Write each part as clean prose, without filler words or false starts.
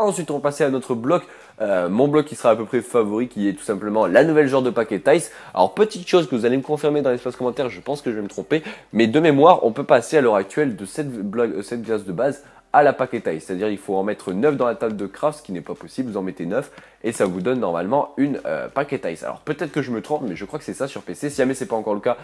Ensuite, on va passer à notre bloc, mon bloc qui sera à peu près favori, qui est tout simplement la nouvelle genre de paquet Ice. Alors, petite chose que vous allez me confirmer dans l'espace commentaire, je pense que je vais me tromper, mais de mémoire, on peut passer à l'heure actuelle de cette glace de base à la paquet Ice. C'est-à-dire il faut en mettre 9 dans la table de craft, ce qui n'est pas possible, vous en mettez 9 et ça vous donne normalement une paquet Ice. Alors peut-être que je me trompe, mais je crois que c'est ça sur PC. Si jamais c'est pas encore le cas,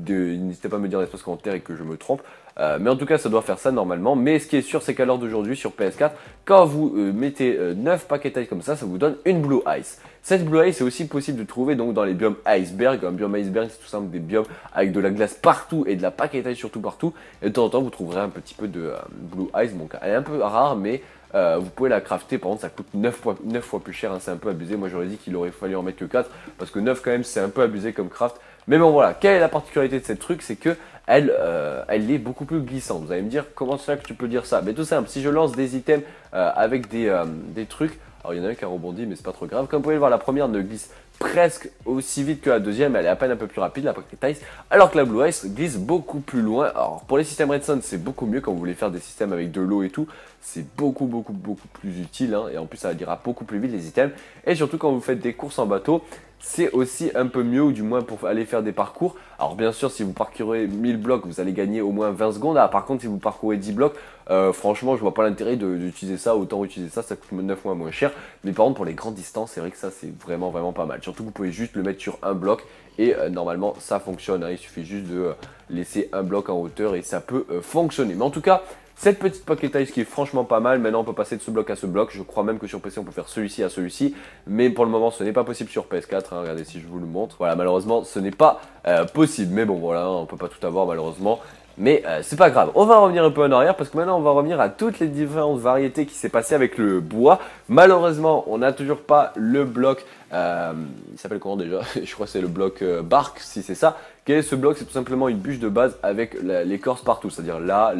n'hésitez pas à me dire dans l'espace commentaire et que je me trompe. Mais en tout cas ça doit faire ça normalement. Mais ce qui est sûr c'est qu'à l'heure d'aujourd'hui sur PS4, quand vous mettez 9 paquet Ice comme ça vous donne une Blue Ice. Cette Blue Ice est aussi possible de trouver donc dans les biomes iceberg. Un biome iceberg c'est tout simple des biomes avec de la glace partout et de la paquet Ice surtout partout. Et de temps en temps vous trouverez un petit peu de Blue Ice. Donc elle est un peu rare mais vous pouvez la crafter. Par contre ça coûte 9 fois plus cher, hein, c'est un peu abusé. Moi j'aurais dit qu'il aurait fallu en mettre que 4 parce que 9 quand même c'est un peu abusé comme craft. Mais bon voilà, quelle est la particularité de cette truc, c'est que elle est beaucoup plus glissante. Vous allez me dire comment c'est que tu peux dire ça. Mais tout simple, si je lance des items avec des trucs, alors il y en a un qui a rebondi mais c'est pas trop grave. Comme vous pouvez le voir, la première ne glisse presque aussi vite que la deuxième, elle est à peine un peu plus rapide la paquet Ice, alors que la Blue Ice glisse beaucoup plus loin. Alors pour les systèmes Redstone c'est beaucoup mieux quand vous voulez faire des systèmes avec de l'eau et tout, c'est beaucoup plus utile, hein, et en plus ça ira beaucoup plus vite les items, et surtout quand vous faites des courses en bateau, c'est aussi un peu mieux, ou du moins pour aller faire des parcours. Alors bien sûr si vous parcourez 1000 blocs vous allez gagner au moins 20 secondes, ah, par contre si vous parcourez 10 blocs, franchement je vois pas l'intérêt d'utiliser ça, autant utiliser ça, ça coûte 9 fois moins cher. Mais par contre pour les grandes distances c'est vrai que ça c'est vraiment pas mal, surtout que vous pouvez juste le mettre sur un bloc et normalement ça fonctionne, hein. Il suffit juste de laisser un bloc en hauteur et ça peut fonctionner. Mais en tout cas cette petite paquet Ice qui est franchement pas mal. Maintenant on peut passer de ce bloc à ce bloc. Je crois même que sur PC on peut faire celui-ci à celui-ci. Mais pour le moment ce n'est pas possible sur PS4, hein. Regardez si je vous le montre. Voilà, malheureusement ce n'est pas possible. Mais bon voilà, on peut pas tout avoir malheureusement. Mais c'est pas grave, on va revenir un peu en arrière parce que maintenant on va revenir à toutes les différentes variétés qui s'est passé avec le bois. Malheureusement on n'a toujours pas le bloc, il s'appelle comment déjà? Je crois que c'est le bloc bark, si c'est ça. Quel est ce bloc? C'est tout simplement une bûche de base avec l'écorce partout, c'est-à-dire là,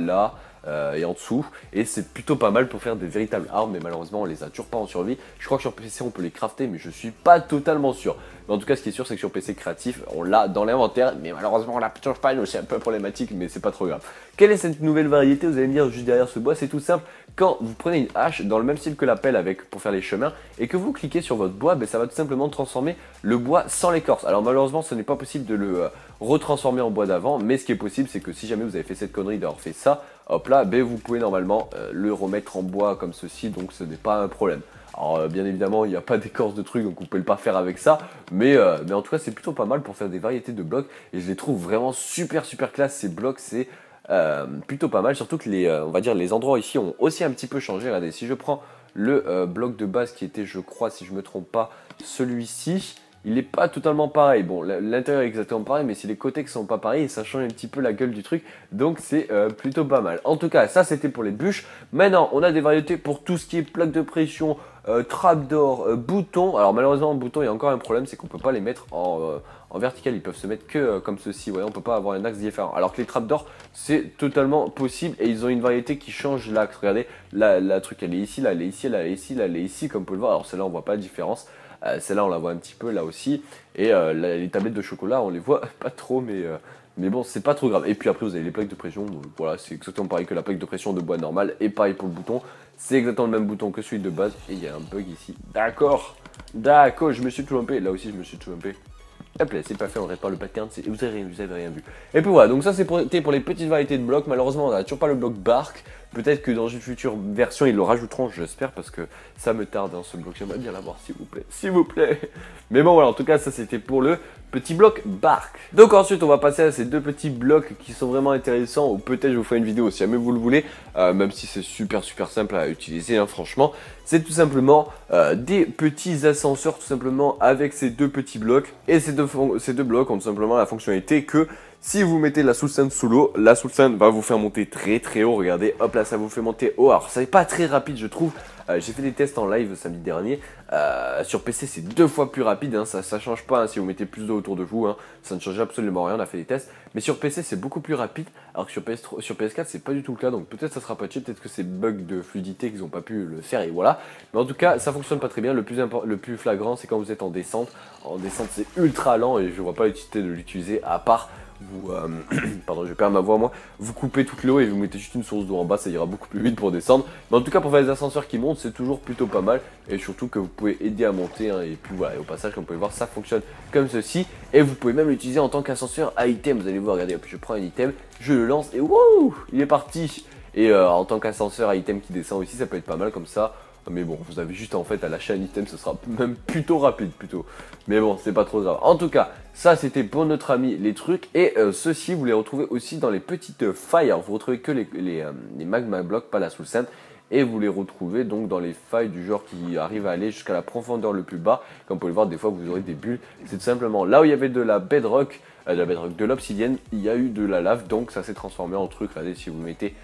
et en dessous, et c'est plutôt pas mal pour faire des véritables armes, mais malheureusement on les a toujours pas en survie. Je crois que sur PC on peut les crafter mais je suis pas totalement sûr. Mais en tout cas ce qui est sûr c'est que sur PC créatif on l'a dans l'inventaire, mais malheureusement on l'a toujours pas, donc c'est un peu problématique, mais c'est pas trop grave. Quelle est cette nouvelle variété? Vous allez me dire juste derrière ce bois. C'est tout simple, quand vous prenez une hache dans le même style que la pelle pour faire les chemins et que vous cliquez sur votre bois, ça va tout simplement transformer le bois sans l'écorce. Alors malheureusement ce n'est pas possible de le retransformer en bois d'avant, mais ce qui est possible c'est que si jamais vous avez fait cette connerie d'avoir fait ça, hop là, vous pouvez normalement le remettre en bois comme ceci, donc ce n'est pas un problème. Alors bien évidemment il n'y a pas d'écorce de truc donc vous pouvez pas faire avec ça, mais en tout cas c'est plutôt pas mal pour faire des variétés de blocs et je les trouve vraiment super classe ces blocs. C'est plutôt pas mal, surtout que on va dire les endroits ici ont aussi un petit peu changé. Regardez, si je prends le bloc de base qui était, je crois si je me trompe pas, celui-ci, il n'est pas totalement pareil. Bon, l'intérieur est exactement pareil, mais c'est les côtés qui sont pas pareils et ça change un petit peu la gueule du truc. Donc c'est plutôt pas mal. En tout cas, ça c'était pour les bûches. Maintenant, on a des variétés pour tout ce qui est plaque de pression, trapdoor, boutons. Alors malheureusement, boutons, il y a encore un problème, c'est qu'on peut pas les mettre en vertical. Ils peuvent se mettre que comme ceci. Vous voyez, on peut pas avoir un axe différent. Alors que les trapdoors, c'est totalement possible et ils ont une variété qui change l'axe. Regardez, la truc, elle est ici, là, elle est ici, là, elle est ici, là, elle est ici, comme vous pouvez le voir. Alors celle-là, on voit pas la différence. Celle-là on la voit un petit peu là aussi, et les tablettes de chocolat on les voit pas trop, mais bon c'est pas trop grave. Et puis après vous avez les plaques de pression, donc voilà c'est exactement pareil que la plaque de pression de bois normale, et pareil pour le bouton, c'est exactement le même bouton que celui de base, et il y a un bug ici, d'accord, je me suis trompé, là aussi je me suis trompé. Hop là, c'est pas fait, on répare le pattern, vous avez rien vu. Et puis voilà, donc ça c'est pour les petites variétés de blocs. Malheureusement on n'a toujours pas le bloc bark. Peut-être que dans une future version ils le rajouteront, j'espère, parce que ça me tarde dans ce bloc. J'aimerais bien l'avoir s'il vous plaît. Mais bon voilà, en tout cas ça c'était pour le petit bloc bark. Donc ensuite on va passer à ces deux petits blocs qui sont vraiment intéressants, ou peut-être je vous ferai une vidéo si jamais vous le voulez, même si c'est super simple à utiliser, hein, franchement. C'est tout simplement des petits ascenseurs tout simplement avec ces deux petits blocs. Et ces deux blocs ont tout simplement la fonctionnalité que si vous mettez la soul-sand sous l'eau, la soul-sand va vous faire monter très haut. Regardez, hop là, ça vous fait monter haut. Alors ça n'est pas très rapide je trouve. J'ai fait des tests en live samedi dernier. Sur PC c'est 2 fois plus rapide, hein, ça change pas, hein, si vous mettez plus d'eau autour de vous, hein, ça ne change absolument rien, on a fait des tests. Mais sur PC c'est beaucoup plus rapide, alors que sur PS4 c'est pas du tout le cas, donc peut-être ça sera patché, peut-être que c'est bug de fluidité qu'ils n'ont pas pu le faire et voilà. Mais en tout cas ça fonctionne pas très bien. Le plus flagrant c'est quand vous êtes en descente. En descente c'est ultra lent et je vois pas l'utilité de l'utiliser à part vous pardon, je perds ma voix moi, vous coupez toute l'eau et vous mettez juste une source d'eau en bas, ça ira beaucoup plus vite pour descendre. Mais en tout cas pour faire les ascenseurs qui montent, c'est toujours plutôt pas mal et surtout que vous pouvez aider à monter hein, et puis voilà, et au passage comme vous pouvez voir ça fonctionne comme ceci et vous pouvez même l'utiliser en tant qu'ascenseur à item. Vous allez voir, regardez, hop, je prends un item, je le lance et wouh, il est parti. Et en tant qu'ascenseur à item qui descend aussi, ça peut être pas mal comme ça. Mais bon, vous avez juste en fait à lâcher un item, ce sera même plutôt rapide plutôt. Mais bon, c'est pas trop grave. En tout cas, ça c'était pour notre ami les trucs. Et ceci, vous les retrouvez aussi dans les petites failles. Alors vous retrouvez que les magma blocks, pas la soul sand. Et vous les retrouvez donc dans les failles du genre qui arrivent à aller jusqu'à la profondeur le plus bas. Comme vous pouvez le voir, des fois vous aurez des bulles. C'est tout simplement là où il y avait de la bedrock, de l'obsidienne, il y a eu de la lave. Donc ça s'est transformé en truc. Regardez, si vous mettez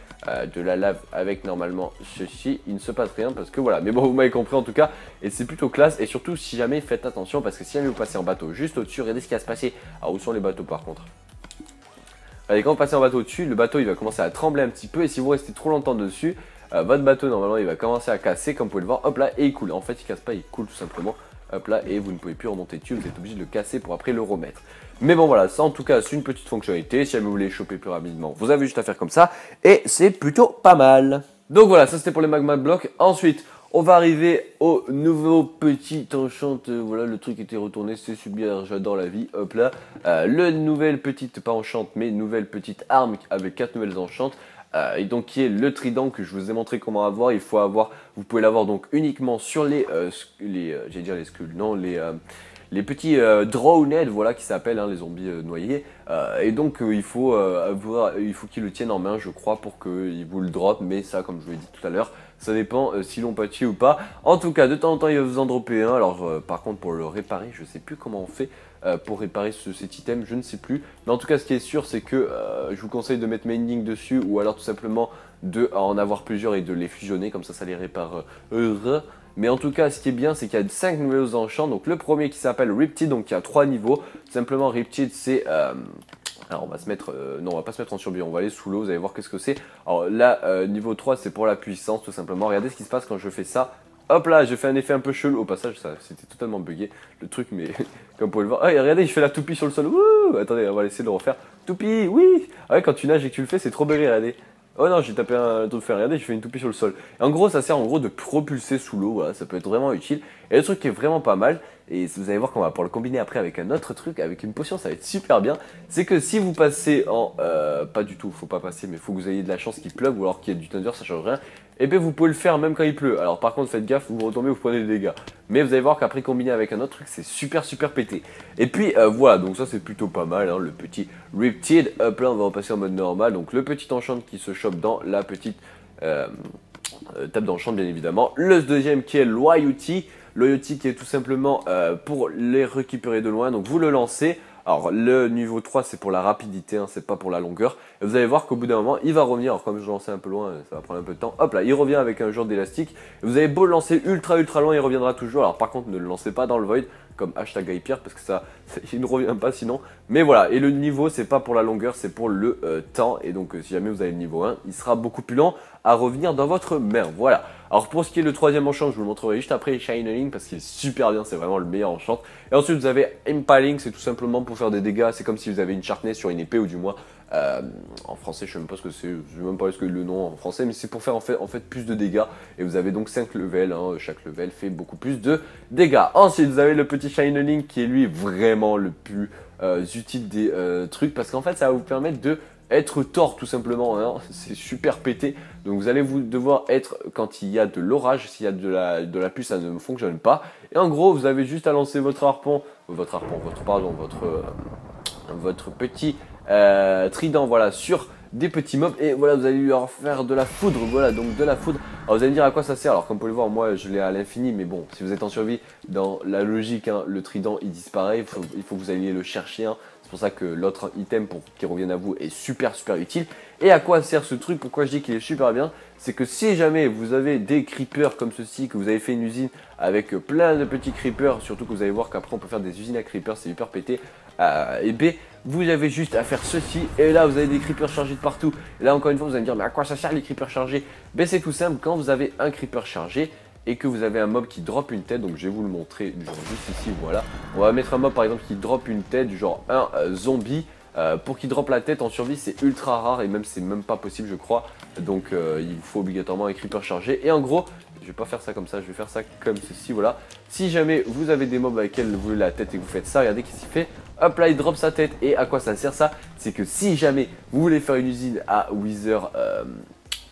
de la lave avec normalement ceci, il ne se passe rien parce que voilà, mais bon vous m'avez compris en tout cas et c'est plutôt classe et surtout si jamais faites attention parce que si jamais vous passez en bateau juste au-dessus, regardez ce qui va se passer. Alors où sont les bateaux par contre? Allez, quand vous passez en bateau au-dessus, le bateau il va commencer à trembler un petit peu et si vous restez trop longtemps dessus, votre bateau normalement il va commencer à casser comme vous pouvez le voir, hop là et il coule. En fait il casse pas, il coule tout simplement. Hop là, et vous ne pouvez plus remonter dessus, vous êtes obligé de le casser pour après le remettre. Mais bon voilà, ça en tout cas c'est une petite fonctionnalité, si jamais vous voulez les choper plus rapidement, vous avez juste à faire comme ça, et c'est plutôt pas mal. Donc voilà, ça c'était pour les magma blocks. Ensuite, on va arriver au nouveau petit enchant, voilà le truc était retourné, c'est super, j'adore la vie, hop là. Le nouvelle petite, pas enchante, mais nouvelle petite arme avec 4 nouvelles enchantes. Et donc qui est le trident que je vous ai montré comment avoir. Il faut avoir, vous pouvez l'avoir donc uniquement sur j'allais dire les skulls, non les petits drowned, voilà qui s'appellent hein, les zombies noyés. Et donc il faut qu'il le tienne en main, je crois, pour qu'il vous le drop. Mais ça, comme je vous l'ai dit tout à l'heure, ça dépend si l'on patchy ou pas. En tout cas, de temps en temps, il va vous en dropper un. Alors par contre, pour le réparer, je sais plus comment on fait. Pour réparer cet item, je ne sais plus. Mais en tout cas, ce qui est sûr, c'est que je vous conseille de mettre Mending dessus ou alors tout simplement de en avoir plusieurs et de les fusionner, comme ça les répare. Mais en tout cas, ce qui est bien, c'est qu'il y a 5 nouveaux enchants. Donc le premier qui s'appelle Riptide, donc il y a 3 niveaux. Tout simplement, Riptide, c'est... alors on va se mettre... non, on va pas se mettre en survie, on va aller sous l'eau, vous allez voir qu'est-ce que c'est. Alors là, niveau 3, c'est pour la puissance, tout simplement. Regardez ce qui se passe quand je fais ça. Hop là, j'ai fait un effet un peu chelou. Au passage, ça c'était totalement bugué le truc, mais comme vous pouvez le voir. Ah, regardez, je fais la toupie sur le sol. Wouh, attendez, on va essayer de le refaire. Toupie, oui. Ah ouais, quand tu nages et que tu le fais, c'est trop bugué, regardez. Oh non, j'ai tapé un truc de fer, regardez, je fais une toupie sur le sol. Et en gros, ça sert en gros de propulser sous l'eau, voilà, ça peut être vraiment utile. Et le truc qui est vraiment pas mal, et vous allez voir qu'on va pouvoir le combiner après avec un autre truc, avec une potion, ça va être super bien. C'est que si vous passez en... pas du tout, faut pas passer, mais faut que vous ayez de la chance qu'il pleuve ou alors qu'il y ait du thunder, ça change rien. Et bien vous pouvez le faire même quand il pleut. Alors par contre faites gaffe, vous retombez, vous prenez des dégâts. Mais vous allez voir qu'après combiné avec un autre truc, c'est super pété. Et puis voilà, donc ça c'est plutôt pas mal, hein, le petit Riptide. Hop là on va repasser en mode normal. Donc le petit enchant qui se chope dans la petite table d'enchant bien évidemment. Le deuxième qui est Loyauty. Loyauty qui est tout simplement pour les récupérer de loin. Donc vous le lancez. Alors le niveau 3 c'est pour la rapidité, hein, c'est pas pour la longueur. Et vous allez voir qu'au bout d'un moment il va revenir. Alors comme je lançais un peu loin, ça va prendre un peu de temps. Hop là, il revient avec un genre d'élastique. Vous avez beau le lancer ultra loin, il reviendra toujours. Alors par contre ne le lancez pas dans le void comme hashtag Hyper parce que ça il ne revient pas sinon. Mais voilà, et le niveau c'est pas pour la longueur, c'est pour le temps. Et donc si jamais vous avez le niveau 1, il sera beaucoup plus lent à revenir dans votre mer. Voilà. Alors pour ce qui est le troisième enchant, je vous le montrerai juste après Shining parce qu'il est super bien, c'est vraiment le meilleur enchant. Et ensuite vous avez Impaling, c'est tout simplement pour faire des dégâts, c'est comme si vous avez une sharpness sur une épée ou du moins en français je sais même pas ce que c'est, je sais même pas ce que le nom en français, mais c'est pour faire en fait plus de dégâts. Et vous avez donc 5 levels, hein, chaque level fait beaucoup plus de dégâts. Ensuite vous avez le petit Shining qui est lui vraiment le plus utile des trucs parce qu'en fait ça va vous permettre de être tort tout simplement, hein. C'est super pété. Donc vous allez devoir être quand il y a de l'orage, s'il y a de la pluie ça ne fonctionne pas. Et en gros vous avez juste à lancer votre petit trident voilà sur des petits mobs et voilà vous allez leur faire de la foudre, voilà donc de la foudre. Alors vous allez me dire à quoi ça sert, alors comme vous pouvez le voir moi je l'ai à l'infini mais bon si vous êtes en survie dans la logique hein, le trident il disparaît, il faut que vous alliez le chercher hein. C'est pour ça que l'autre item pour qu'il revienne à vous est super utile. Et à quoi sert ce truc? Pourquoi je dis qu'il est super bien? C'est que si jamais vous avez des creepers comme ceci, que vous avez fait une usine avec plein de petits creepers, surtout que vous allez voir qu'après on peut faire des usines à creepers, c'est hyper pété. Et B, vous avez juste à faire ceci et là vous avez des creepers chargés de partout. Et là encore une fois vous allez me dire mais à quoi ça sert les creepers chargés? Ben c'est tout simple, quand vous avez un creeper chargé et que vous avez un mob qui drop une tête, donc je vais vous le montrer du genre juste ici, voilà. On va mettre un mob par exemple qui drop une tête du genre un zombie. Pour qu'il drop la tête en survie, c'est ultra rare et même c'est même pas possible, je crois. Donc il faut obligatoirement un creeper chargé. Et en gros, je vais pas faire ça comme ça, je vais faire ça comme ceci, voilà. Si jamais vous avez des mobs avec lesquels vous voulez la tête et que vous faites ça, regardez qu'est-ce qu'il fait. Hop là, il drop sa tête. Et à quoi ça sert ça? C'est que si jamais vous voulez faire une usine à Wither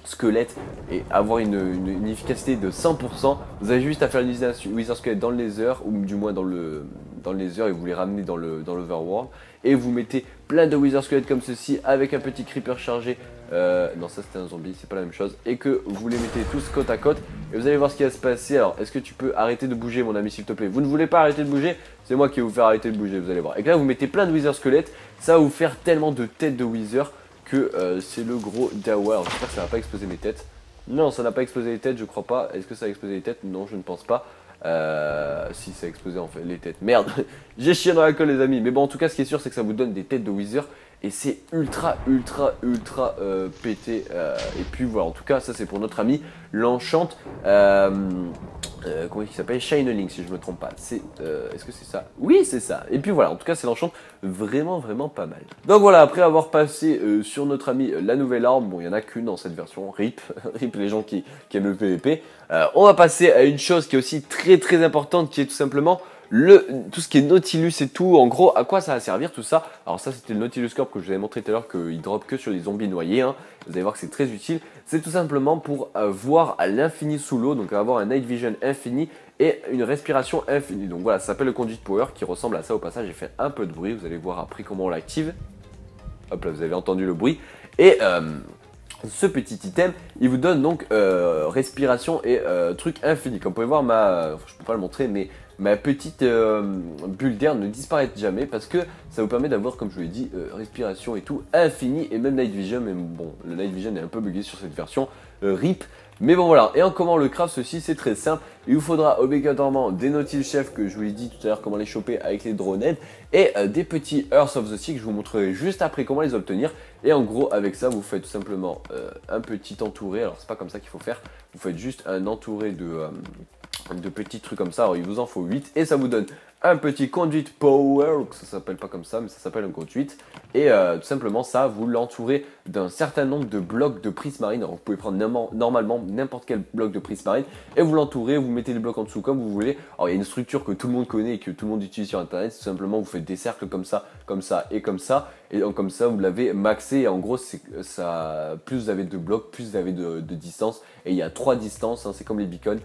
squelette et avoir une efficacité de 100%, vous avez juste à faire une usine à Wither squelette dans le Nether, ou du moins dans le Nether, et vous les ramenez dans l'Overworld. Et vous mettez plein de Wither squelettes comme ceci avec un petit creeper chargé. Non, ça c'était un zombie, c'est pas la même chose. Et que vous les mettez tous côte à côte. Et vous allez voir ce qui va se passer. Alors, est-ce que tu peux arrêter de bouger, mon ami, s'il te plaît? Vous ne voulez pas arrêter de bouger? C'est moi qui vais vous faire arrêter de bouger, vous allez voir. Et que là, vous mettez plein de Wither squelettes. Ça va vous faire tellement de têtes de Wither que c'est le gros dawa. Alors, j'espère que ça va pas exploser mes têtes. Non, ça n'a pas explosé les têtes, je crois pas. Est-ce que ça a explosé les têtes? Non, je ne pense pas. Si ça a explosé en fait les têtes. Merde, j'ai chié dans la colle les amis. Mais bon, en tout cas, ce qui est sûr, c'est que ça vous donne des têtes de Wither. Et c'est ultra pété. Et puis voilà, en tout cas, ça c'est pour notre ami l'enchante. Comment il s'appelle? Shineling, si je me trompe pas. Est-ce que c'est ça? Oui, c'est ça. Et puis voilà, en tout cas, c'est l'enchante vraiment pas mal. Donc voilà, après avoir passé sur notre ami la nouvelle arme, bon, il n'y en a qu'une dans cette version, RIP, RIP les gens qui aiment le PVP. On va passer à une chose qui est aussi très importante, qui est tout simplement tout ce qui est Nautilus et tout. En gros, à quoi ça va servir tout ça? Alors ça, c'était le Nautilus Corp que je vous avais montré tout à l'heure, qu'il drop que sur les zombies noyés, hein. Vous allez voir que c'est très utile. C'est tout simplement pour voir à l'infini sous l'eau, donc avoir un night vision infini et une respiration infinie. Donc voilà, ça s'appelle le conduit power, qui ressemble à ça. Au passage, j'ai fait un peu de bruit, vous allez voir après comment on l'active. Hop là, vous avez entendu le bruit. Et ce petit item, il vous donne donc respiration et truc infini. Comme vous pouvez voir, je peux pas le montrer, mais ma petite bulle d'air ne disparaît jamais parce que ça vous permet d'avoir, comme je vous l'ai dit, respiration et tout infini et même night vision. Mais bon, le night vision est un peu bugué sur cette version RIP. Mais bon voilà, et en comment le craft ceci, c'est très simple. Il vous faudra obligatoirement des Nautilus Chef que je vous l'ai dit tout à l'heure comment les choper avec les dronettes et des petits Earth of the Sea que je vous montrerai juste après comment les obtenir. Et en gros avec ça vous faites tout simplement un petit entouré, alors c'est pas comme ça qu'il faut faire, vous faites juste un entouré de petits trucs comme ça, alors il vous en faut 8 et ça vous donne un petit conduit power, ça s'appelle pas comme ça mais ça s'appelle un conduit et tout simplement ça vous l'entourez d'un certain nombre de blocs de prismarine. Alors vous pouvez prendre normalement n'importe quel bloc de prismarine et vous l'entourez, vous mettez les blocs en dessous comme vous voulez. Alors il y a une structure que tout le monde connaît et que tout le monde utilise sur internet, tout simplement vous faites des cercles comme ça et comme ça et donc comme ça vous l'avez maxé et en gros c'est ça, plus vous avez de blocs plus vous avez de distance et il y a 3 distances, hein, c'est comme les beacons.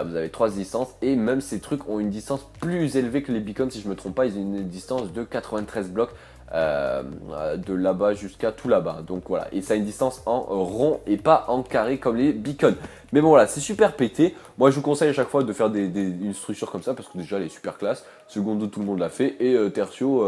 Vous avez 3 distances et même ces trucs ont une distance plus élevée que les beacons si je me trompe pas, ils ont une distance de 93 blocs de là-bas jusqu'à tout là-bas, donc voilà, et ça a une distance en rond et pas en carré comme les beacons. Mais bon voilà, c'est super pété. Moi je vous conseille à chaque fois de faire une structure comme ça parce que déjà elle est super classe, secondo tout le monde l'a fait et tertio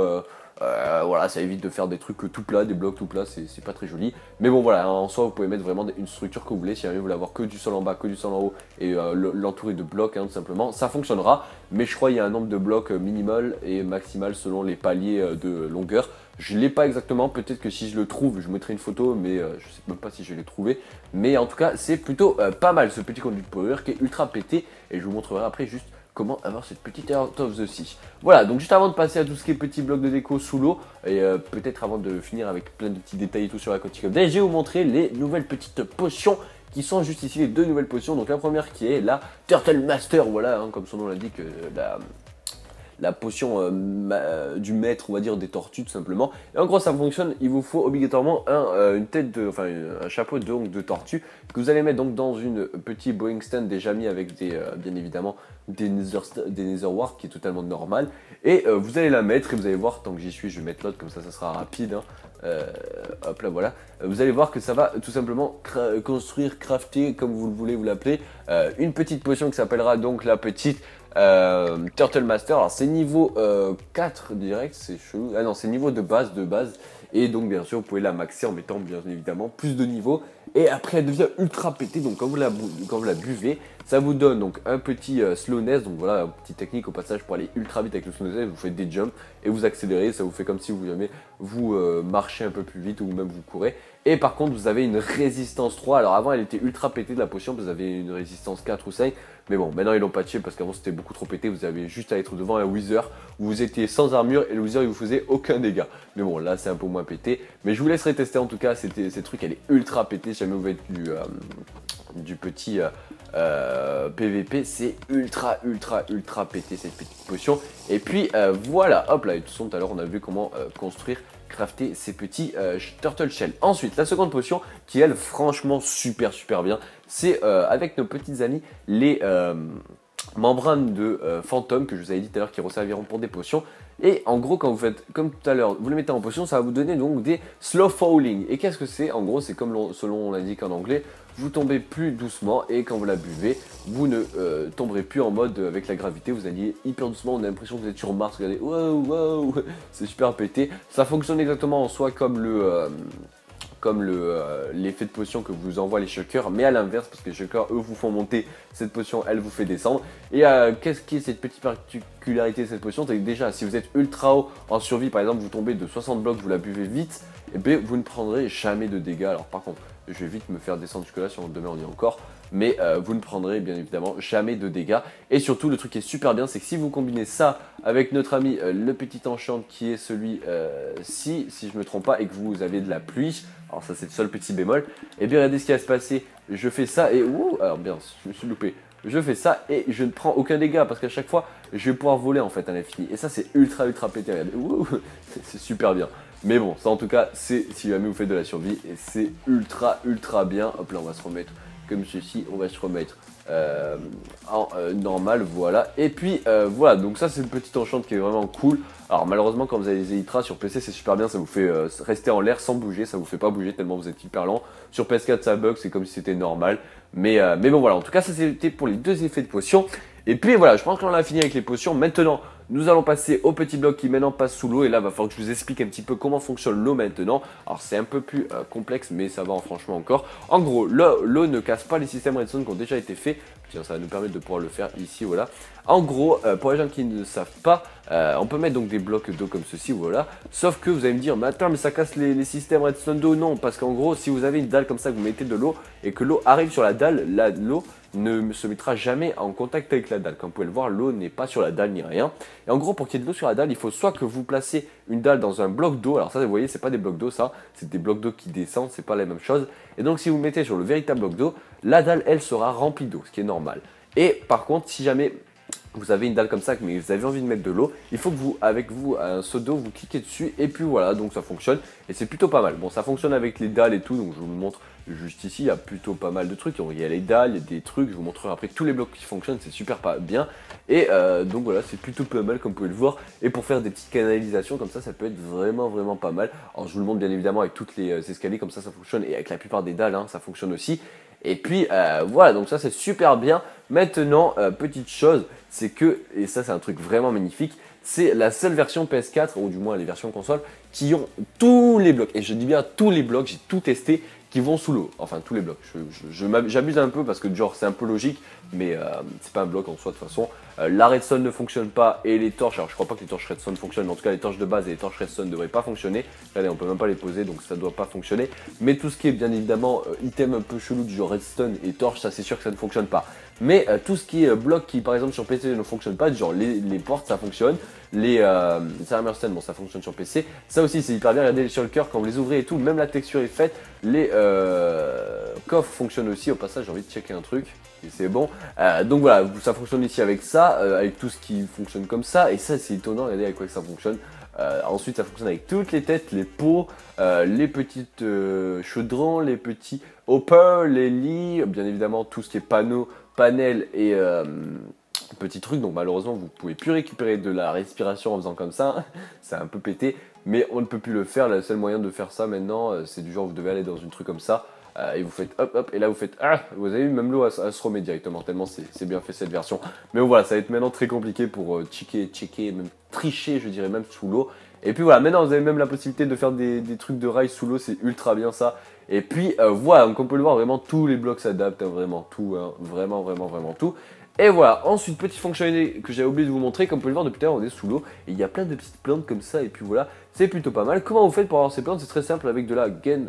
voilà, ça évite de faire des trucs tout plats, des blocs tout plats, c'est pas très joli. Mais bon voilà, en soi vous pouvez mettre vraiment une structure que vous voulez. Si jamais vous voulez avoir que du sol en bas, que du sol en haut et l'entourer de blocs, hein, tout simplement, ça fonctionnera. Mais je crois qu'il y a un nombre de blocs minimal et maximal selon les paliers de longueur. Je l'ai pas exactement, peut-être que si je le trouve, je mettrai une photo, mais je sais même pas si je l'ai trouvé. Mais en tout cas, c'est plutôt pas mal ce petit conduit power qui est ultra pété et je vous montrerai après juste comment avoir cette petite Out of the Sea. Voilà, donc juste avant de passer à tout ce qui est petits blocs de déco sous l'eau, et peut-être avant de finir avec plein de petits détails et tout sur la Aquatic Update, je vais vous montrer les nouvelles petites potions qui sont juste ici, les 2 nouvelles potions. Donc la première qui est la Turtle Master, voilà, hein, comme son nom l'indique, la potion du maître, on va dire, des tortues tout simplement. Et en gros ça fonctionne, il vous faut obligatoirement une tête un chapeau de tortue que vous allez mettre donc dans une petite Boeing stand déjà mis avec bien évidemment des Nether Wart qui est totalement normal. Et vous allez la mettre et vous allez voir, tant que j'y suis je vais mettre l'autre comme ça sera rapide, hein. Hop là voilà, vous allez voir que ça va tout simplement construire, crafter comme vous le voulez vous l'appeler, une petite potion qui s'appellera donc la petite Turtle Master. Alors c'est niveau 4 direct, c'est chelou. Ah non, c'est niveau de base. Et donc bien sûr vous pouvez la maxer en mettant bien évidemment plus de niveaux. Et après elle devient ultra pétée, donc quand vous la buvez, ça vous donne donc un petit slowness. Donc voilà, une petite technique au passage pour aller ultra vite avec le slowness. Vous faites des jumps et vous accélérez, ça vous fait comme si vous marchez un peu plus vite ou même vous courez. Et par contre vous avez une résistance 3, alors avant elle était ultra pétée de la potion, vous avez une résistance 4 ou 5, Mais bon, maintenant ils l'ont patché parce qu'avant c'était beaucoup trop pété. Vous avez juste à être devant un Wither où vous étiez sans armure et le Wither il vous faisait aucun dégât. Mais bon, là c'est un peu moins pété. Mais je vous laisserai tester en tout cas. Ces trucs, elle est ultra pété. Si jamais vous faites du petit PVP, c'est ultra pété cette petite potion. Et puis voilà, hop là, et de toute façon tout à l'heure on a vu comment construire, crafter ces petits turtle shell. Ensuite, la seconde potion qui elle franchement super bien, c'est avec nos petits amis les membranes de fantôme que je vous avais dit tout à l'heure qui resserviront pour des potions. Et en gros, quand vous faites comme tout à l'heure, vous les mettez en potion, ça va vous donner donc des slow falling. Et qu'est-ce que c'est? En gros, c'est comme selon on l'indique en anglais, vous tombez plus doucement et quand vous la buvez, vous ne tomberez plus en mode avec la gravité, vous alliez hyper doucement, on a l'impression que vous êtes sur Mars, regardez, wow, c'est super pété. Ça fonctionne exactement en soi comme l'effet de potion que vous envoient les shulkers, mais à l'inverse, parce que les shulkers, eux, vous font monter, cette potion, elle vous fait descendre. Et qu'est-ce qui est cette petite particularité de cette potion? C'est que déjà, si vous êtes ultra haut en survie, par exemple, vous tombez de 60 blocs, vous la buvez vite, et bien vous ne prendrez jamais de dégâts. Alors par contre, je vais vite me faire descendre jusque là, si demain on y est encore, mais vous ne prendrez bien évidemment jamais de dégâts. Et surtout, le truc qui est super bien, c'est que si vous combinez ça avec notre ami le petit enchant qui est celui-ci, si je me trompe pas, et que vous avez de la pluie, alors ça c'est le seul petit bémol, et bien regardez ce qui va se passer, je fais ça et ouh, alors bien, je me suis loupé, je fais ça et je ne prends aucun dégât parce qu'à chaque fois je vais pouvoir voler en fait à l'infini, et ça c'est ultra pété, regardez, ouh, c'est super bien. Mais bon, ça en tout cas, c'est si jamais vous faites de la survie, et c'est ultra bien. Hop là, on va se remettre comme ceci, on va se remettre en normal, voilà. Et puis voilà, donc ça c'est une petite enchante qui est vraiment cool. Alors malheureusement, quand vous avez les Elytra sur PC, c'est super bien, ça vous fait rester en l'air sans bouger, ça vous fait pas bouger tellement vous êtes hyper lent. Sur PS4 ça bug, c'est comme si c'était normal. Mais bon voilà, en tout cas ça c'était pour les deux effets de potion. Et puis voilà, je pense qu'on a fini avec les potions. Maintenant, nous allons passer au petit bloc qui maintenant passe sous l'eau. Et là, il va falloir que je vous explique un petit peu comment fonctionne l'eau maintenant. Alors, c'est un peu plus complexe, mais ça va franchement encore. En gros, l'eau ne casse pas les systèmes redstone qui ont déjà été faits. Tiens, ça va nous permettre de pouvoir le faire ici, voilà. En gros, pour les gens qui ne savent pas, on peut mettre donc des blocs d'eau comme ceci, voilà. Sauf que vous allez me dire, mais attends, mais ça casse les systèmes redstone d'eau. Non, parce qu'en gros, si vous avez une dalle comme ça, que vous mettez de l'eau et que l'eau arrive sur la dalle, l'eau ne se mettra jamais en contact avec la dalle. Comme vous pouvez le voir, l'eau n'est pas sur la dalle ni rien. Et en gros, pour qu'il y ait de l'eau sur la dalle, il faut soit que vous placez une dalle dans un bloc d'eau. Alors ça, vous voyez, c'est pas des blocs d'eau, ça, c'est des blocs d'eau qui descendent, c'est pas la même chose. Et donc, si vous mettez sur le véritable bloc d'eau, la dalle, elle, sera remplie d'eau, ce qui est normal. Et par contre, si jamais vous avez une dalle comme ça, mais vous avez envie de mettre de l'eau, il faut que vous, avec vous, un seau d'eau, vous cliquez dessus, et puis voilà, donc ça fonctionne, et c'est plutôt pas mal. Bon, ça fonctionne avec les dalles et tout, donc je vous montre juste ici, il y a plutôt pas mal de trucs, il y a les dalles, il y a des trucs, je vous montrerai après tous les blocs qui fonctionnent, c'est super pas bien, et donc voilà, c'est plutôt pas mal comme vous pouvez le voir, et pour faire des petites canalisations comme ça peut être vraiment pas mal. Alors je vous le montre bien évidemment avec toutes les escaliers, comme ça fonctionne, et avec la plupart des dalles, hein, ça fonctionne aussi. Et puis voilà, donc ça c'est super bien. Maintenant, petite chose, c'est que, et ça c'est un truc vraiment magnifique, c'est la seule version PS4, ou du moins les versions console, qui ont tous les blocs, et je dis bien tous les blocs, j'ai tout testé, qui vont sous l'eau. Enfin tous les blocs, j'abuse un peu parce que genre c'est un peu logique, mais c'est pas un bloc en soi de toute façon. La redstone ne fonctionne pas, et les torches, alors je crois pas que les torches redstone fonctionnent, mais en tout cas les torches de base et les torches redstone ne devraient pas fonctionner. Regardez, on peut même pas les poser, donc ça doit pas fonctionner. Mais tout ce qui est bien évidemment item un peu chelou du genre redstone et torches, ça c'est sûr que ça ne fonctionne pas. Mais tout ce qui est bloc qui par exemple sur PC ne fonctionne pas, genre les portes ça fonctionne, les Hammerstone, bon ça fonctionne sur PC, ça aussi c'est hyper bien, regardez sur le cœur quand vous les ouvrez et tout, même la texture est faite, les coffres fonctionnent aussi. Au passage j'ai envie de checker un truc, et c'est bon, donc voilà, ça fonctionne ici avec ça, avec tout ce qui fonctionne comme ça, et ça c'est étonnant, regardez avec quoi ça fonctionne. Ensuite ça fonctionne avec toutes les têtes, les pots, les petites chaudrons, les petits hoppers, les lits, bien évidemment tout ce qui est panneaux, panels et petits trucs. Donc malheureusement vous pouvez plus récupérer de la respiration en faisant comme ça, c'est un peu pété, mais on ne peut plus le faire. Le seul moyen de faire ça maintenant, c'est du genre vous devez aller dans une truc comme ça, et vous faites hop, et là vous faites vous avez vu, même l'eau elle se remet directement, tellement c'est bien fait cette version. Mais voilà, ça va être maintenant très compliqué pour checker, même tricher je dirais, même sous l'eau. Et puis voilà, maintenant vous avez même la possibilité de faire des trucs de rails sous l'eau, c'est ultra bien ça. Et puis voilà, donc on peut le voir, vraiment tous les blocs s'adaptent, hein, vraiment tout, hein, vraiment tout. Et voilà, ensuite petite fonctionnalité que j'avais oublié de vous montrer, comme vous pouvez le voir depuis tout à l'heure on est sous l'eau, et il y a plein de petites plantes comme ça, et puis voilà, c'est plutôt pas mal. Comment vous faites pour avoir ces plantes? C'est très simple, avec de la gain,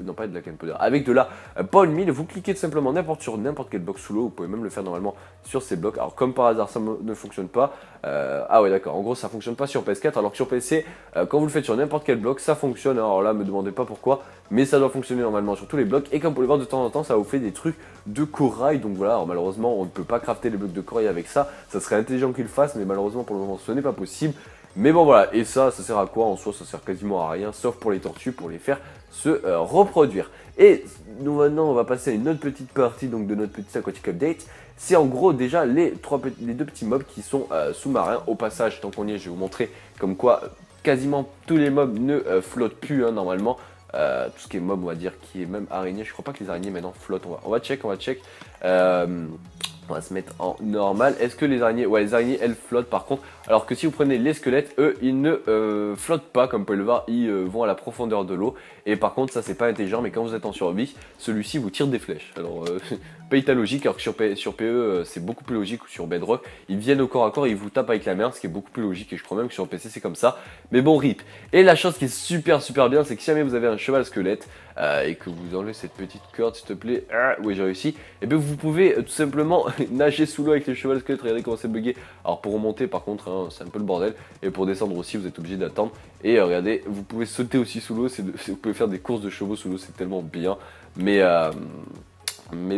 non pas de la gain powder, avec de la bone meal, vous cliquez tout simplement sur n'importe quel bloc sous l'eau, vous pouvez même le faire normalement sur ces blocs. Alors comme par hasard ça ne fonctionne pas, ah ouais d'accord, en gros ça fonctionne pas sur PS4, alors que sur PC, quand vous le faites sur n'importe quel bloc, ça fonctionne. Alors là, me demandez pas pourquoi, mais ça doit fonctionner normalement sur tous les blocs, et comme vous pouvez le voir de temps en temps, ça vous fait des trucs de corail, donc voilà. Alors malheureusement on ne peut pas crafter les blocs de corail avec ça, ça serait intelligent qu'il le fasse, mais malheureusement pour le moment ce n'est pas possible. Mais bon voilà, et ça sert à quoi? En soi ça sert quasiment à rien, sauf pour les tortues, pour les faire se reproduire. Et nous maintenant on va passer à une autre petite partie donc de notre petit aquatic update. C'est en gros déjà les deux petits mobs qui sont sous-marins. Au passage, tant qu'on y est, je vais vous montrer comme quoi quasiment tous les mobs ne flottent plus hein, normalement. Tout ce qui est mob on va dire, qui est même araignée, je crois pas que les araignées maintenant flottent, on va check. On va se mettre en normal. Est-ce que les araignées, ouais les araignées elles flottent par contre, alors que si vous prenez les squelettes, eux ils ne flottent pas comme vous pouvez le voir, ils vont à la profondeur de l'eau. Et par contre ça c'est pas intelligent, mais quand vous êtes en survie, celui-ci vous tire des flèches. Alors pas état logique, alors que sur PE c'est beaucoup plus logique, ou sur Bedrock, ils viennent au corps à corps et ils vous tapent avec la merde, ce qui est beaucoup plus logique, et je crois même que sur PC c'est comme ça. Mais bon rip. Et la chose qui est super bien, c'est que si jamais vous avez un cheval squelette, et que vous enlevez cette petite corde s'il te plaît, oui j'ai réussi, et bien vous pouvez tout simplement nager sous l'eau avec les chevals squelettes. Regardez comment c'est bugué. Alors pour remonter par contre hein, c'est un peu le bordel, et pour descendre aussi vous êtes obligé d'attendre. Et regardez, vous pouvez sauter aussi sous l'eau, vous pouvez faire des courses de chevaux sous l'eau, c'est tellement bien. Mais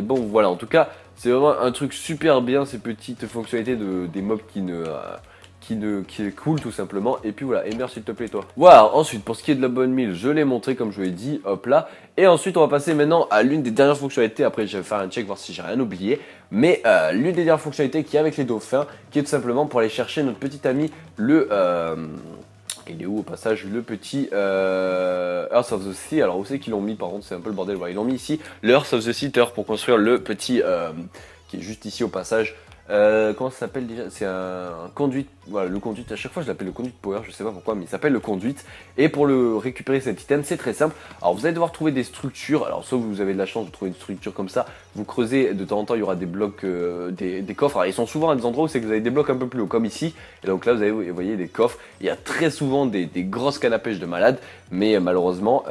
bon voilà, en tout cas c'est vraiment un truc super bien, ces petites fonctionnalités des mobs qui est cool tout simplement. Et puis voilà, Ember s'il te plaît toi. Voilà, ensuite pour ce qui est de la bonne meal, je l'ai montré comme je vous l'ai dit, hop là. Et ensuite on va passer maintenant à l'une des dernières fonctionnalités. Après je vais faire un check voir si j'ai rien oublié. Mais l'une des dernières fonctionnalités qui est avec les dauphins, qui est tout simplement pour aller chercher notre petit ami le... il est où au passage le petit Earth of the Sea? Alors où c'est qu'ils l'ont mis par contre, c'est un peu le bordel. Voilà, ils l'ont mis ici, le Earth of the Sea pour construire le petit qui est juste ici au passage. Comment ça s'appelle déjà? C'est un conduit, voilà le conduit, à chaque fois je l'appelle le conduit power, je sais pas pourquoi, mais il s'appelle le conduit. Et pour le récupérer cet item, c'est très simple. Alors vous allez devoir trouver des structures, alors soit vous avez de la chance de trouver une structure comme ça, vous creusez, de temps en temps il y aura des blocs, des coffres. Alors ils sont souvent à des endroits où c'est que vous avez des blocs un peu plus hauts, comme ici. Et donc là vous voyez des coffres, il y a très souvent des grosses cannes à pêche de malades, mais malheureusement,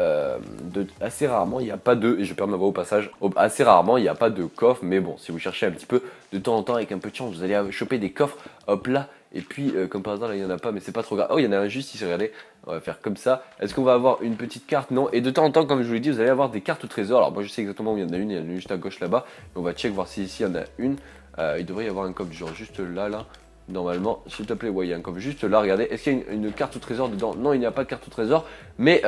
assez rarement il n'y a pas de, et je perds ma voix au passage, assez rarement il n'y a pas de coffre. Mais bon, si vous cherchez un petit peu, de temps en temps avec un peu de chance, vous allez choper des coffres, hop là. Et puis, comme par hasard, là, il n'y en a pas, mais c'est pas trop grave. Oh, il y en a un juste ici, regardez. On va faire comme ça. Est-ce qu'on va avoir une petite carte? Non. Et de temps en temps, comme je vous l'ai dit, vous allez avoir des cartes au trésor. Alors, moi, je sais exactement où il y en a une. Il y en a une juste à gauche là-bas. On va check, voir si ici, il y en a une. Il devrait y avoir un coffre, genre juste là. Normalement, s'il te plaît, ouais, il y a un coffre juste là. Regardez, est-ce qu'il y a une carte au trésor dedans? Non, il n'y a pas de carte au trésor. Mais,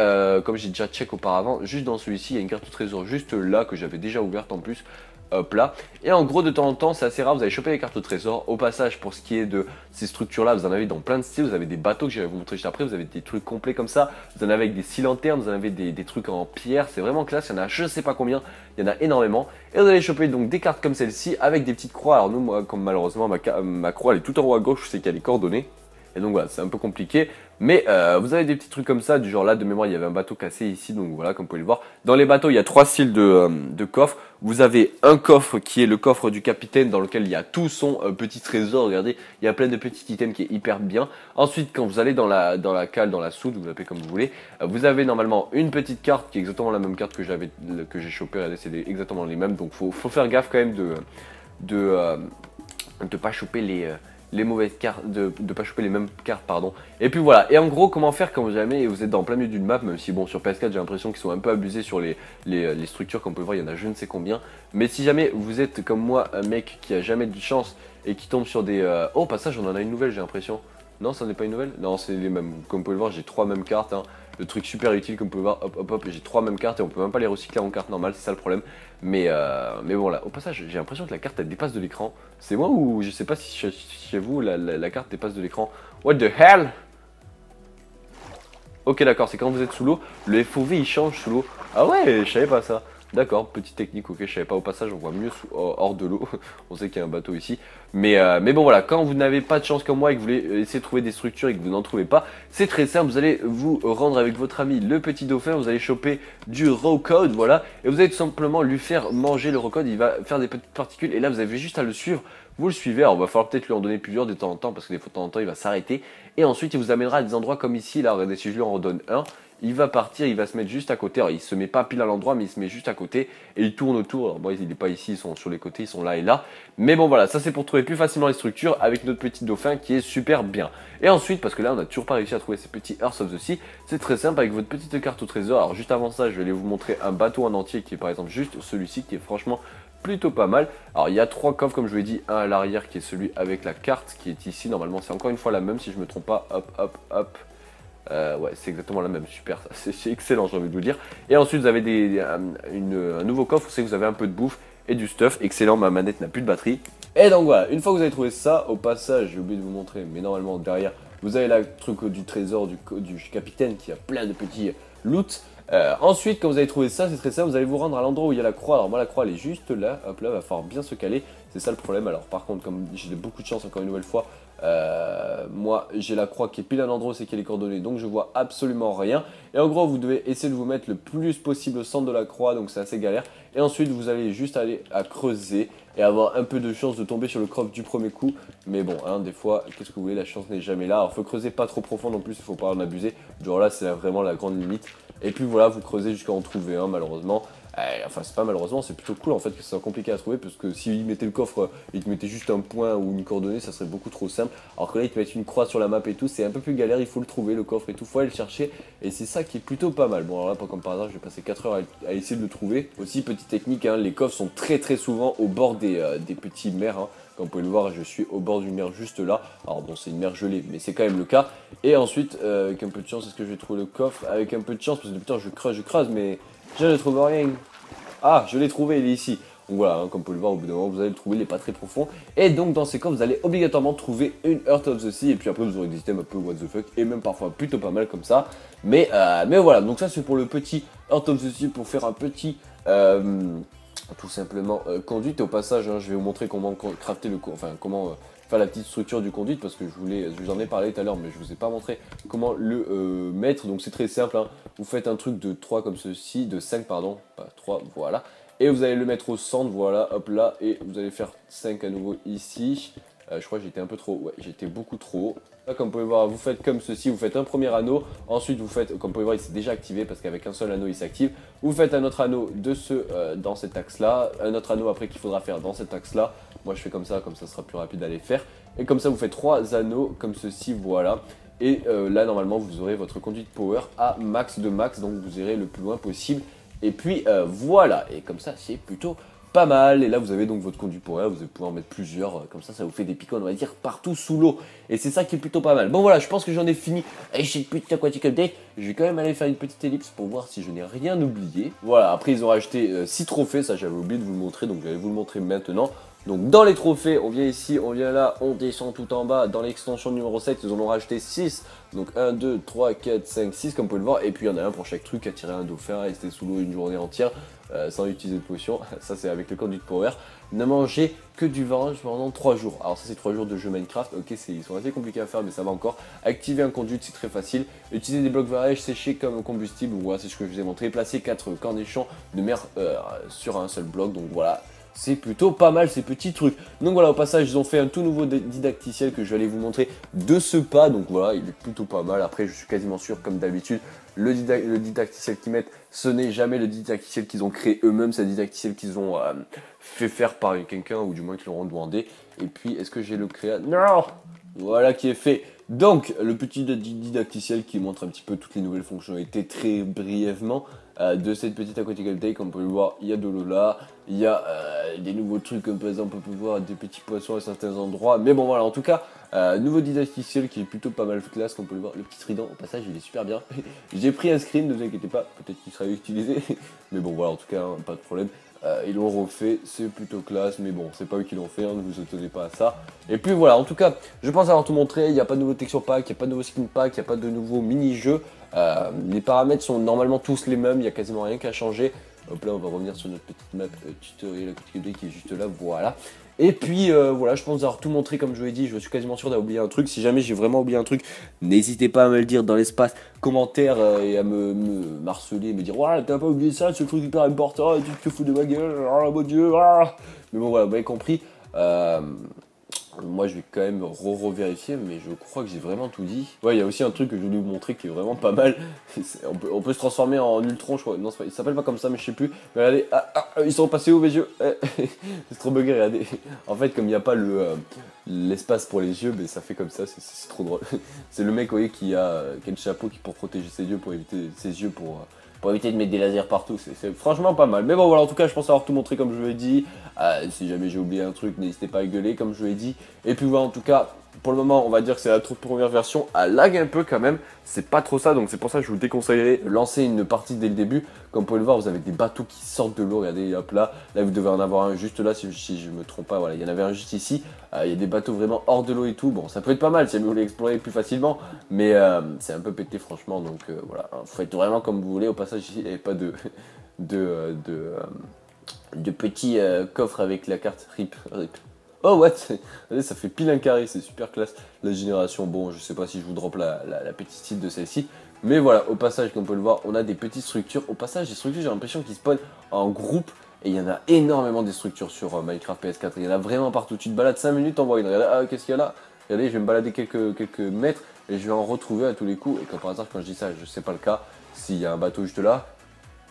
comme j'ai déjà check auparavant, juste dans celui-ci, il y a une carte au trésor juste là, que j'avais déjà ouverte en plus. Hop là. Et en gros de temps en temps c'est assez rare, vous allez choper les cartes au trésor. Au passage pour ce qui est de ces structures là, vous en avez dans plein de styles. Vous avez des bateaux que je vais vous montrer juste après, vous avez des trucs complets comme ça, vous en avez avec des scies lanternes, vous en avez des trucs en pierre, c'est vraiment classe. Il y en a je sais pas combien, il y en a énormément. Et vous allez choper donc des cartes comme celle-ci avec des petites croix. Alors nous, moi comme malheureusement ma croix elle est tout en haut à gauche, je sais qu'il y a les coordonnées. Et donc voilà, c'est un peu compliqué. Mais vous avez des petits trucs comme ça, du genre là de mémoire il y avait un bateau cassé ici, donc voilà comme vous pouvez le voir. Dans les bateaux il y a 3 styles de coffres. Vous avez un coffre qui est le coffre du capitaine, dans lequel il y a tout son petit trésor. Regardez, il y a plein de petits items qui est hyper bien. Ensuite quand vous allez dans la cale, dans la soude, vous l'appelez comme vous voulez, vous avez normalement une petite carte qui est exactement la même carte que j'ai chopée. Regardez, c'est exactement les mêmes, donc faut faire gaffe quand même de pas choper les mauvaises cartes, de pas choper les mêmes cartes, pardon. Et puis voilà, et en gros comment faire quand jamais vous êtes dans plein milieu d'une map, même si bon sur PS4 j'ai l'impression qu'ils sont un peu abusés sur les structures, comme vous pouvez voir il y en a je ne sais combien. Mais si jamais vous êtes comme moi un mec qui a jamais de chance et qui tombe sur des... Oh au passage on en a une nouvelle j'ai l'impression. Non ça n'est pas une nouvelle? Non c'est les mêmes, comme vous pouvez le voir j'ai 3 mêmes cartes hein. Le truc super utile comme vous pouvez voir, hop, j'ai 3 mêmes cartes et on peut même pas les recycler en carte normale, c'est ça le problème. Mais bon là, au passage, j'ai l'impression que la carte elle dépasse de l'écran. C'est moi ou je sais pas si chez vous la carte dépasse de l'écran. What the hell? Ok d'accord, c'est quand vous êtes sous l'eau, le FOV il change sous l'eau. Ah ouais, je savais pas ça. D'accord, petite technique, ok, je savais pas. Au passage, on voit mieux hors de l'eau. On sait qu'il y a un bateau ici. Mais bon, voilà, quand vous n'avez pas de chance comme moi et que vous voulez essayer de trouver des structures et que vous n'en trouvez pas, c'est très simple. Vous allez vous rendre avec votre ami le petit dauphin. Vous allez choper du raw code, voilà. Et vous allez tout simplement lui faire manger le raw code. Il va faire des petites particules. Et là, vous avez juste à le suivre vous le suivez. Alors, il va falloir peut-être lui en donner plusieurs de temps en temps, parce que de temps en temps, il va s'arrêter. Et ensuite, il vous amènera à des endroits comme ici. Là, regardez, si je lui en redonne un, il va partir, il va se mettre juste à côté. Alors, il se met pas pile à l'endroit, mais il se met juste à côté et il tourne autour. Alors, bon, il n'est pas ici, ils sont sur les côtés, ils sont là et là. Mais bon, voilà, ça c'est pour trouver plus facilement les structures avec notre petit dauphin qui est super bien. Et ensuite, parce que là, on n'a toujours pas réussi à trouver ces petits Hearts of the Sea, c'est très simple avec votre petite carte au trésor. Alors, juste avant ça, je vais aller vous montrer un bateau en entier qui est par exemple juste celui-ci qui est franchement plutôt pas mal. Alors, il y a 3 coffres, comme je vous l'ai dit, un à l'arrière qui est celui avec la carte qui est ici. Normalement, c'est encore une fois la même si je me trompe pas. Hop, hop, hop. Ouais, c'est exactement la même, super, c'est excellent, j'ai envie de vous dire. Et ensuite, vous avez un nouveau coffre, c'est que vous avez un peu de bouffe et du stuff, excellent, ma manette n'a plus de batterie. Et donc voilà, une fois que vous avez trouvé ça, au passage, j'ai oublié de vous montrer, mais normalement derrière, vous avez le truc du trésor du capitaine qui a plein de petits loot. Ensuite, quand vous avez trouvé ça, c'est très simple, vous allez vous rendre à l'endroit où il y a la croix. Alors moi, la croix, elle est juste là, hop là, va falloir bien se caler, c'est ça le problème. Alors par contre, comme j'ai beaucoup de chance encore une nouvelle fois, moi j'ai la croix qui est pile à l'endroit où c'est qu'il y a les coordonnées, donc je vois absolument rien. Et en gros, vous devez essayer de vous mettre le plus possible au centre de la croix, donc c'est assez galère. Et ensuite, vous allez juste aller à creuser et avoir un peu de chance de tomber sur le coffre du premier coup. Mais bon, hein, des fois, qu'est-ce que vous voulez, la chance n'est jamais là. Alors faut creuser pas trop profond non plus, il faut pas en abuser. Genre là, c'est vraiment la grande limite. Et puis voilà, vous creusez jusqu'à en trouver un, malheureusement. Enfin, c'est pas malheureusement, c'est plutôt cool en fait que ce soit compliqué à trouver, parce que s'il mettait le coffre, il te mettait juste un point ou une coordonnée, ça serait beaucoup trop simple. Alors que là, il te met une croix sur la map et tout, c'est un peu plus galère, il faut le trouver, le coffre et tout, faut aller le chercher, et c'est ça qui est plutôt pas mal. Bon, alors là, pas comme par hasard, je vais passer 4 heures à essayer de le trouver. Aussi, petite technique, hein, les coffres sont très souvent au bord des petits mers, hein. Comme vous pouvez le voir, je suis au bord d'une mer juste là. Alors bon, c'est une mer gelée, mais c'est quand même le cas. Et ensuite, avec un peu de chance, est-ce que je vais trouver le coffre? Avec un peu de chance, parce que putain, je creuse, mais je ne trouve rien. Ah, je l'ai trouvé, il est ici. Donc voilà, hein, comme vous pouvez le voir, au bout d'un moment, vous allez le trouver, il n'est pas très profond. Et donc, dans ces coffres, vous allez obligatoirement trouver une Heart of the Sea. Et puis après, vous aurez des items un peu what the fuck, et même parfois plutôt pas mal comme ça. Mais voilà, donc ça, c'est pour le petit Heart of the Sea, pour faire un petit... tout simplement conduite. Et au passage, hein, je vais vous montrer comment crafter comment faire la petite structure du conduite, parce que je vous en ai parlé tout à l'heure, mais je vous ai pas montré comment le mettre. Donc c'est très simple, hein. Vous faites un truc de 3 comme ceci, de 5 pardon, pas 3, voilà. Et vous allez le mettre au centre, voilà, hop là, et vous allez faire 5 à nouveau ici. Je crois que j'étais un peu trop haut, ouais, j'étais beaucoup trop haut. Là, comme vous pouvez voir, vous faites comme ceci, vous faites un premier anneau, ensuite vous faites, comme vous pouvez voir, il s'est déjà activé parce qu'avec un seul anneau il s'active. Vous faites un autre anneau dans cet axe-là, un autre anneau après qu'il faudra faire dans cet axe-là. Moi je fais comme ça sera plus rapide à les faire. Et comme ça vous faites 3 anneaux comme ceci, voilà. Et là normalement vous aurez votre conduite power à max de max, donc vous irez le plus loin possible. Et puis voilà, et comme ça c'est plutôt pas mal. Et là vous avez donc votre conduit power, vous allez pouvoir en mettre plusieurs, comme ça vous fait des pics, on va dire, partout sous l'eau. Et c'est ça qui est plutôt pas mal. Bon voilà, je pense que j'en ai fini avec cette petite aquatic update. Je vais quand même aller faire une petite ellipse pour voir si je n'ai rien oublié. Voilà, après ils ont rajouté 6 trophées, ça j'avais oublié de vous le montrer, donc je vais vous le montrer maintenant. Donc dans les trophées, on vient ici, on vient là, on descend tout en bas. Dans l'extension numéro 7, ils en ont rajouté 6. Donc 1, 2, 3, 4, 5, 6 comme vous pouvez le voir. Et puis il y en a un pour chaque truc, attirer un dauphin, rester sous l'eau une journée entière sans utiliser de potion. Ça c'est avec le conduit power. Ne manger que du vin pendant 3 jours. Alors ça c'est 3 jours de jeu Minecraft. Ok, ils sont assez compliqués à faire mais ça va encore. Activer un conduit, c'est très facile. Utiliser des blocs varèges séchés comme combustible. Voilà, c'est ce que je vous ai montré. Placer 4 cornichons de mer sur un seul bloc. Donc voilà. C'est plutôt pas mal ces petits trucs. Donc voilà, au passage, ils ont fait un tout nouveau didacticiel que je vais aller vous montrer de ce pas. Donc voilà, il est plutôt pas mal. Après, je suis quasiment sûr, comme d'habitude, le didacticiel qu'ils mettent, ce n'est jamais le didacticiel qu'ils ont créé eux-mêmes. C'est le didacticiel qu'ils ont fait faire par quelqu'un, ou du moins qu'ils leur ont demandé. Et puis, est-ce que j'ai le créa? Non. Voilà qui est fait. Donc, le petit didacticiel qui montre un petit peu toutes les nouvelles fonctionnalités très brièvement de cette petite aquatic update. Comme vous pouvez le voir, il y a de l'eau là, il y a des nouveaux trucs comme par exemple on peut voir des petits poissons à certains endroits. Mais bon voilà, en tout cas, nouveau didacticiel qui est plutôt pas mal classe, comme vous pouvez le voir. Le petit trident au passage, il est super bien. J'ai pris un screen, ne vous inquiétez pas, peut-être qu'il sera utilisé. Mais bon voilà, en tout cas, hein, pas de problème. Ils l'ont refait, c'est plutôt classe, mais bon, c'est pas eux qui l'ont fait, hein, ne vous étonnez pas à ça. Et puis voilà, en tout cas, je pense avoir tout montré. Il n'y a pas de nouveau texture pack, il n'y a pas de nouveau skin pack, il n'y a pas de nouveau mini-jeu. Les paramètres sont normalement tous les mêmes, il n'y a quasiment rien qu'à changer. Hop là, on va revenir sur notre petite map tutoriel qui est juste là, voilà. Et puis voilà, je pense avoir tout montré comme je vous l'ai dit. Je suis quasiment sûr d'avoir oublié un truc. Si jamais j'ai vraiment oublié un truc, n'hésitez pas à me le dire dans l'espace commentaire et à me harceler, me dire voilà, t'as pas oublié ça, c'est le truc hyper important, tu te fous de ma gueule, oh mon dieu, ah. Mais bon voilà, vous avez compris. Moi, je vais quand même revérifier, mais je crois que j'ai vraiment tout dit. Ouais, il y a aussi un truc que je voulais vous montrer qui est vraiment pas mal. On peut se transformer en Ultron, je crois. Non, il s'appelle pas comme ça, mais je sais plus. Mais regardez, ils sont passés où mes yeux? C'est trop bugué, regardez. En fait, comme il n'y a pas l'espace pour les yeux, mais ça fait comme ça, c'est trop drôle. C'est le mec, vous voyez, qui a le chapeau pour protéger ses yeux, pour éviter ses yeux, pour éviter de mettre des lasers partout. C'est franchement pas mal. Mais bon, voilà, en tout cas, je pense avoir tout montré comme je vous l'ai dit. Si jamais j'ai oublié un truc, n'hésitez pas à gueuler, comme je vous l'ai dit. Et puis voilà, en tout cas, pour le moment, on va dire que c'est la toute première version. Elle lag un peu quand même. C'est pas trop ça, donc c'est pour ça que je vous déconseillerais de lancer une partie dès le début. Comme vous pouvez le voir, vous avez des bateaux qui sortent de l'eau. Regardez, hop là. Là, vous devez en avoir un juste là, si je me trompe pas. Voilà, il y en avait un juste ici. Il y a des bateaux vraiment hors de l'eau et tout. Bon, ça peut être pas mal si vous voulez explorer plus facilement. Mais c'est un peu pété, franchement. Donc voilà, hein, vous faites vraiment comme vous voulez. Au passage, ici, il n'y avait pas de petits coffres avec la carte RIP. Oh what? Ça fait pile un carré, c'est super classe. La génération, bon, je sais pas si je vous drop la petite titre de celle-ci. Mais voilà, au passage, comme vous pouvez le voir, on a des petites structures. Au passage, les structures, j'ai l'impression qu'ils spawnent en groupe. Et il y en a énormément des structures sur Minecraft PS4. Il y en a vraiment partout. Tu te balades 5 minutes, t'en vois une. Regarde, qu'est-ce qu'il y a là? Regardez, je vais me balader quelques mètres et je vais en retrouver à tous les coups. Et comme par hasard, quand je dis ça, je sais pas le cas. S'il y a un bateau juste là.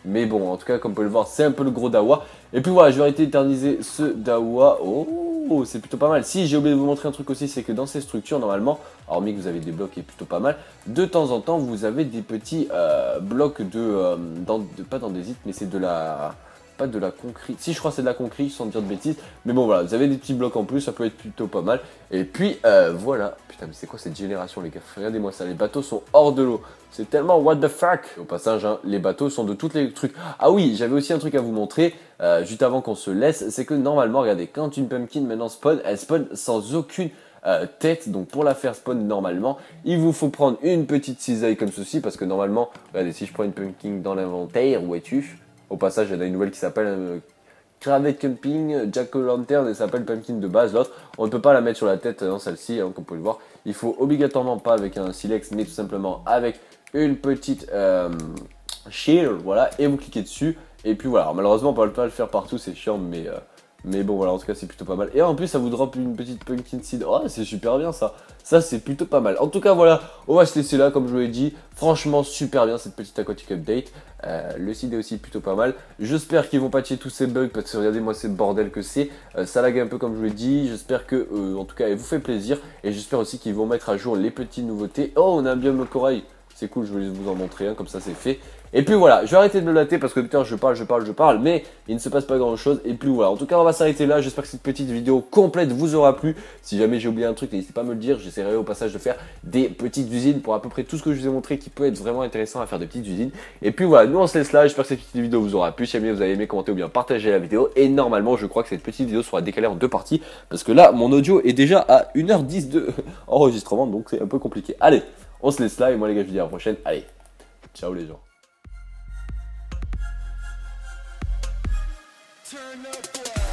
Mais bon, en tout cas, comme vous pouvez le voir, c'est un peu le gros dawa. Et puis voilà, je vais arrêter d'éterniser ce dawa. Oh, c'est plutôt pas mal. Si, j'ai oublié de vous montrer un truc aussi, c'est que dans ces structures, normalement, hormis que vous avez des blocs qui est plutôt pas mal, de temps en temps, vous avez des petits blocs pas d'andésite, mais c'est de la... Pas de la concrete. Si, je crois que c'est de la concrete, sans dire de bêtises. Mais bon, voilà, vous avez des petits blocs en plus, ça peut être plutôt pas mal. Et puis, voilà. Putain, mais c'est quoi cette génération, les gars? Regardez-moi ça, les bateaux sont hors de l'eau. C'est tellement what the fuck. Au passage, hein, les bateaux sont de tous les trucs. Ah oui, j'avais aussi un truc à vous montrer, juste avant qu'on se laisse. C'est que normalement, regardez, quand une pumpkin maintenant spawn, elle spawn sans aucune tête. Donc pour la faire spawn normalement, il vous faut prendre une petite cisaille comme ceci. Parce que normalement, regardez, si je prends une pumpkin dans l'inventaire, où es-tu? Au passage, il y en a une nouvelle qui s'appelle Cravet Camping, Jack O'Lantern, elle s'appelle Pumpkin de base. L'autre, on ne peut pas la mettre sur la tête dans celle-ci, hein, comme vous pouvez le voir. Il faut obligatoirement pas avec un silex, mais tout simplement avec une petite shield, voilà, et vous cliquez dessus. Et puis voilà, alors, malheureusement, on ne peut pas le faire partout, c'est chiant, mais bon, voilà, en tout cas, c'est plutôt pas mal. Et en plus, ça vous drop une petite pumpkin seed. Oh, c'est super bien ça. Ça, c'est plutôt pas mal. En tout cas, voilà, on va se laisser là, comme je vous l'ai dit. Franchement, super bien cette petite aquatic update. Le seed est aussi plutôt pas mal. J'espère qu'ils vont patcher tous ces bugs parce que regardez-moi c'est le bordel que c'est. Ça lag un peu comme je vous l'ai dit. J'espère que, en tout cas, elle vous fait plaisir. Et j'espère aussi qu'ils vont mettre à jour les petites nouveautés. Oh, on a un biome corail. C'est cool, je voulais vous en montrer un, comme ça c'est fait. Et puis voilà, je vais arrêter de me latter parce que putain je parle, mais il ne se passe pas grand chose. Et puis voilà, en tout cas on va s'arrêter là. J'espère que cette petite vidéo complète vous aura plu. Si jamais j'ai oublié un truc, n'hésitez pas à me le dire. J'essaierai au passage de faire des petites usines pour à peu près tout ce que je vous ai montré qui peut être vraiment intéressant à faire des petites usines. Et puis voilà, nous on se laisse là. J'espère que cette petite vidéo vous aura plu. Si jamais vous avez aimé, commentez ou bien partagez la vidéo. Et normalement, je crois que cette petite vidéo sera décalée en deux parties parce que là, mon audio est déjà à 1h10 de enregistrement, donc c'est un peu compliqué. Allez, on se laisse là et moi les gars, je vous dis à la prochaine. Allez, ciao les gens. Turn up, boy.